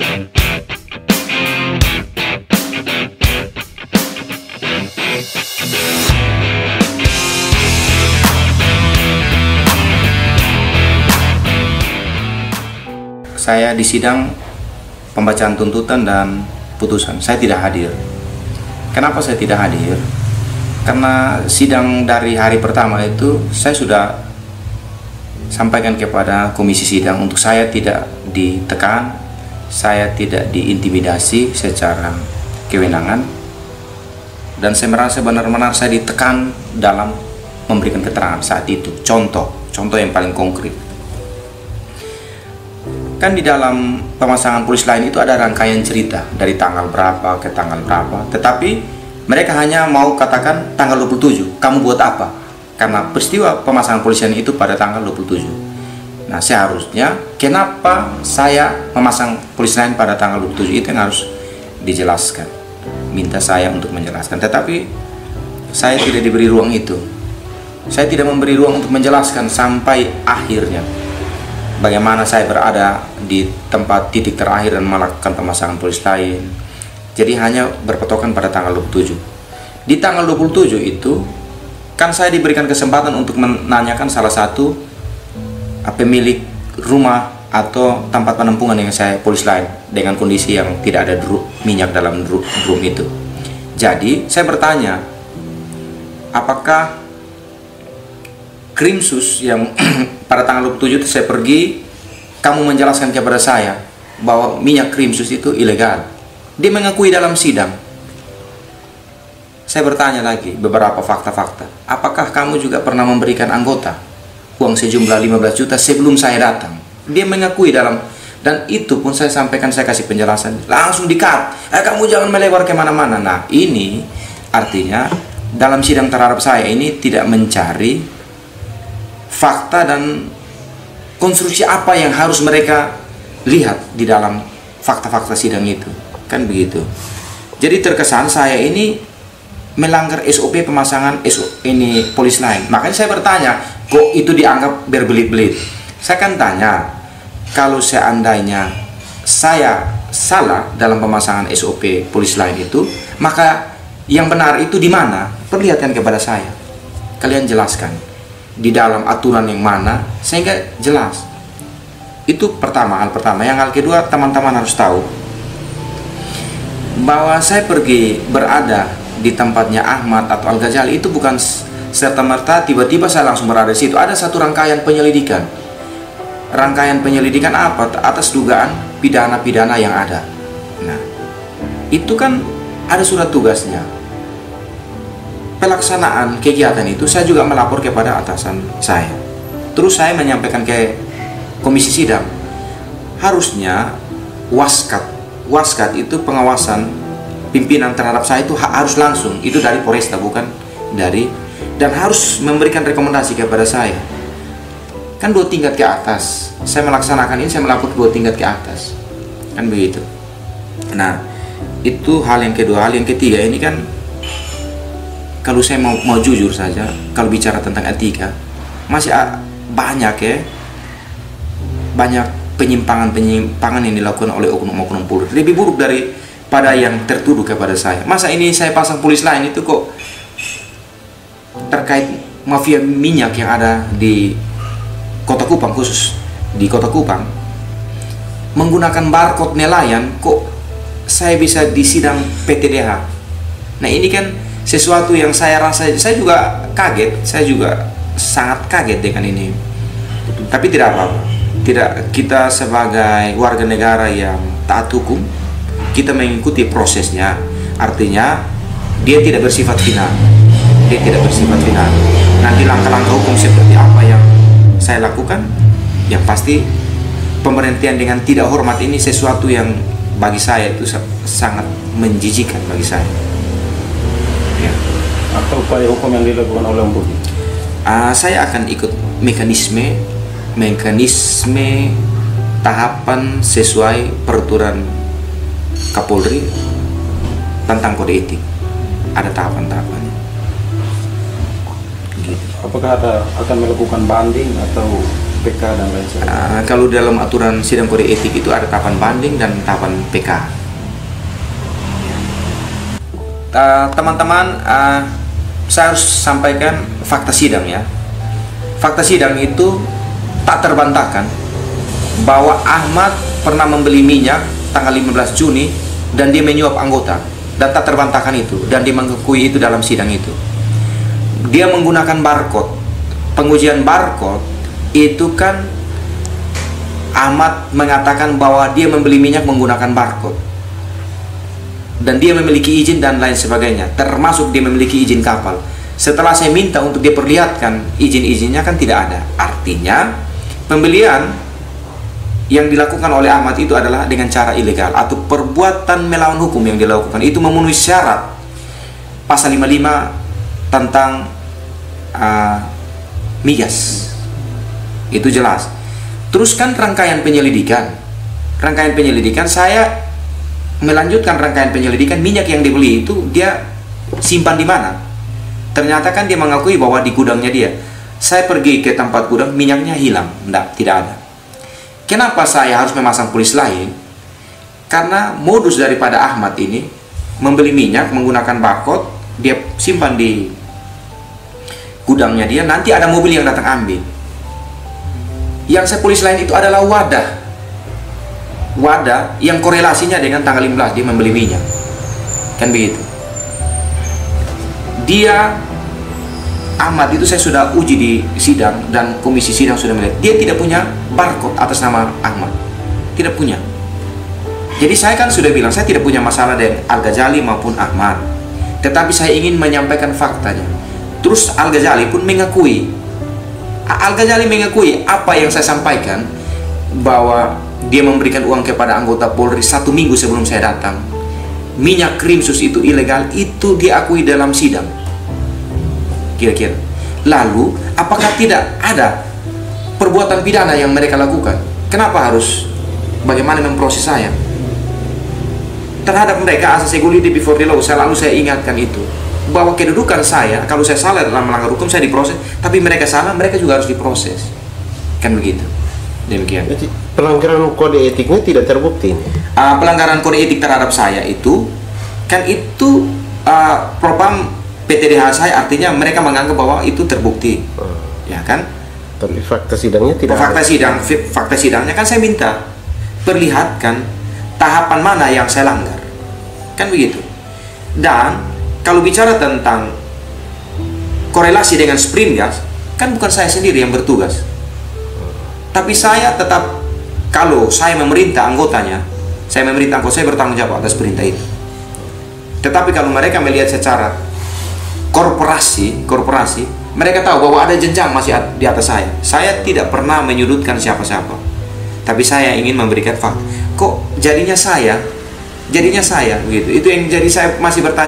Saya di sidang pembacaan tuntutan dan putusan, saya tidak hadir. Kenapa saya tidak hadir? Karena sidang dari hari pertama itu saya sudah sampaikan kepada komisi sidang untuk saya tidak ditekan, saya tidak diintimidasi secara kewenangan, dan saya merasa benar-benar saya ditekan dalam memberikan keterangan saat itu. Contoh yang paling konkret. Kan di dalam pemasangan polis lain itu ada rangkaian cerita dari tanggal berapa ke tanggal berapa, tetapi mereka hanya mau katakan tanggal 27, kamu buat apa? Karena peristiwa pemasangan polisian itu pada tanggal 27. Nah, seharusnya kenapa saya memasang polis lain pada tanggal 27 itu yang harus dijelaskan. Minta saya untuk menjelaskan, tetapi saya tidak diberi ruang itu. Saya tidak memberi ruang untuk menjelaskan sampai akhirnya bagaimana saya berada di tempat titik terakhir dan melakukan pemasangan polis lain. Jadi hanya berpatokan pada tanggal 27. Di tanggal 27 itu kan saya diberikan kesempatan untuk menanyakan salah satu pemilik rumah atau tempat penampungan yang saya polis lain dengan kondisi yang tidak ada minyak dalam drum itu. Jadi saya bertanya, apakah Krimsus yang pada tanggal 27 itu saya pergi, kamu menjelaskan kepada saya bahwa minyak Krimsus itu ilegal? Dia mengakui dalam sidang. Saya bertanya lagi beberapa fakta-fakta. Apakah kamu juga pernah memberikan anggota uang sejumlah 15 juta sebelum saya datang? Dia mengakui dalam, dan itu pun saya sampaikan, saya kasih penjelasan, langsung di-cut. Kamu jangan melebar kemana-mana. Nah, ini artinya dalam sidang terhadap saya ini tidak mencari fakta dan konstruksi apa yang harus mereka lihat di dalam fakta-fakta sidang itu, kan begitu. Jadi terkesan saya ini melanggar SOP pemasangan ini polis lain. Makanya saya bertanya, kok itu dianggap berbelit-belit? Saya kan tanya, kalau seandainya saya salah dalam pemasangan SOP polis lain itu, maka yang benar itu di mana? Perlihatkan kepada saya. Kalian jelaskan di dalam aturan yang mana sehingga jelas. Itu pertama, hal pertama. Yang hal kedua, teman-teman harus tahu bahwa saya pergi berada di tempatnya Ahmad atau Al-Ghazali itu bukan serta-merta tiba-tiba saya langsung berada di situ. Ada satu rangkaian penyelidikan. Rangkaian penyelidikan apa? Atas dugaan pidana-pidana yang ada. Nah, itu kan ada surat tugasnya. Pelaksanaan kegiatan itu saya juga melapor kepada atasan saya. Terus saya menyampaikan ke komisi sidang. Harusnya waskat itu pengawasan pimpinan terhadap saya itu harus langsung, itu dari Polresta, bukan dari, dan harus memberikan rekomendasi kepada saya. Kan 2 tingkat ke atas. Saya melaksanakan ini, saya melapor 2 tingkat ke atas. Kan begitu. Nah, itu hal yang kedua. Hal yang ketiga ini kan, kalau saya mau jujur saja, kalau bicara tentang etika, masih banyak ya, banyak penyimpangan yang dilakukan oleh oknum-oknum Polri, lebih buruk daripada yang tertuduh kepada saya. Masa ini saya pasang polis lain itu kok terkait mafia minyak yang ada di Kota Kupang, khusus di Kota Kupang, menggunakan barcode nelayan, kok saya bisa disidang PTDH. Nah, ini kan sesuatu yang saya rasa, saya juga kaget, saya juga sangat kaget dengan ini. Tapi tidak apa-apa. Tidak, kita sebagai warga negara yang taat hukum, kita mengikuti prosesnya. Artinya dia tidak bersifat final. Dia tidak bersifat final. Nanti langkah-langkah hukum seperti apa yang saya lakukan, yang pasti pemberhentian dengan tidak hormat ini sesuatu yang bagi saya itu sangat menjijikan bagi saya. Ya. Atau upaya hukum yang dilakukan oleh Om Budi? Saya akan ikut mekanisme tahapan sesuai peraturan Kapolri tentang kode etik. Ada tahapan-tahapannya. Apakah akan melakukan banding atau PK dan lain sebagainya. Kalau dalam aturan sidang kode etik itu ada tahapan banding dan tahapan PK. Teman-teman, saya harus sampaikan fakta sidang ya. Fakta sidang itu tak terbantahkan bahwa Ahmad pernah membeli minyak tanggal 15 Juni dan dia menyuap anggota, dan tak terbantahkan itu, dan dia mengakui itu dalam sidang itu. Dia menggunakan barcode. Pengujian barcode itu kan Ahmad mengatakan bahwa dia membeli minyak menggunakan barcode dan dia memiliki izin dan lain sebagainya, termasuk dia memiliki izin kapal. Setelah saya minta untuk dia perlihatkan izin-izinnya, kan tidak ada. Artinya pembelian yang dilakukan oleh Ahmad itu adalah dengan cara ilegal atau perbuatan melawan hukum yang dilakukan. Itu memenuhi syarat pasal 55 tentang migas. Itu jelas. Teruskan rangkaian penyelidikan. Rangkaian penyelidikan, saya melanjutkan rangkaian penyelidikan. Minyak yang dibeli itu dia simpan di mana? Ternyata kan dia mengakui bahwa di gudangnya dia. Saya pergi ke tempat gudang, minyaknya hilang. Tidak ada. Kenapa saya harus memasang polis lain? Karena modus daripada Ahmad ini membeli minyak menggunakan barcode, dia simpan di gudangnya dia, nanti ada mobil yang datang ambil. Yang saya polis lain itu adalah wadah yang korelasinya dengan tanggal 15 dia membeli minyak, kan begitu. Dia Ahmad itu saya sudah uji di sidang dan komisi sidang sudah melihat dia tidak punya barcode atas nama Ahmad, tidak punya. Jadi saya kan sudah bilang saya tidak punya masalah dengan Al-Ghazali maupun Ahmad, tetapi saya ingin menyampaikan faktanya. Terus Al-Ghazali pun mengakui, Al-Ghazali mengakui apa yang saya sampaikan, bahwa dia memberikan uang kepada anggota Polri 1 minggu sebelum saya datang. Minyak Krimsus itu ilegal, itu diakui dalam sidang. Kira-kira. Lalu, apakah tidak ada perbuatan pidana yang mereka lakukan? Kenapa harus bagaimana memproses saya? Terhadap mereka, asas equality before the law, selalu saya ingatkan itu. Bahwa kedudukan saya, kalau saya salah dalam melanggar hukum, saya diproses. Tapi mereka salah, mereka juga harus diproses. Kan begitu. Demikian. Jadi, pelanggaran kode etiknya tidak terbukti. Pelanggaran kode etik terhadap saya itu, kan itu propam PTDH saya, artinya mereka menganggap bahwa itu terbukti, ya kan? Tapi fakta sidangnya tidak. Fakta sidangnya kan saya minta perlihatkan tahapan mana yang saya langgar, kan begitu. Dan kalau bicara tentang korelasi dengan sprint gas, kan bukan saya sendiri yang bertugas, tapi saya tetap, kalau saya memerintah anggotanya, saya bertanggung jawab atas perintah itu. Tetapi kalau mereka melihat secara korporasi, mereka tahu bahwa ada jenjang masih di atas saya. Saya tidak pernah menyudutkan siapa-siapa, tapi saya ingin memberikan fakta. Kok jadinya saya begitu? Itu yang jadi saya masih bertanya.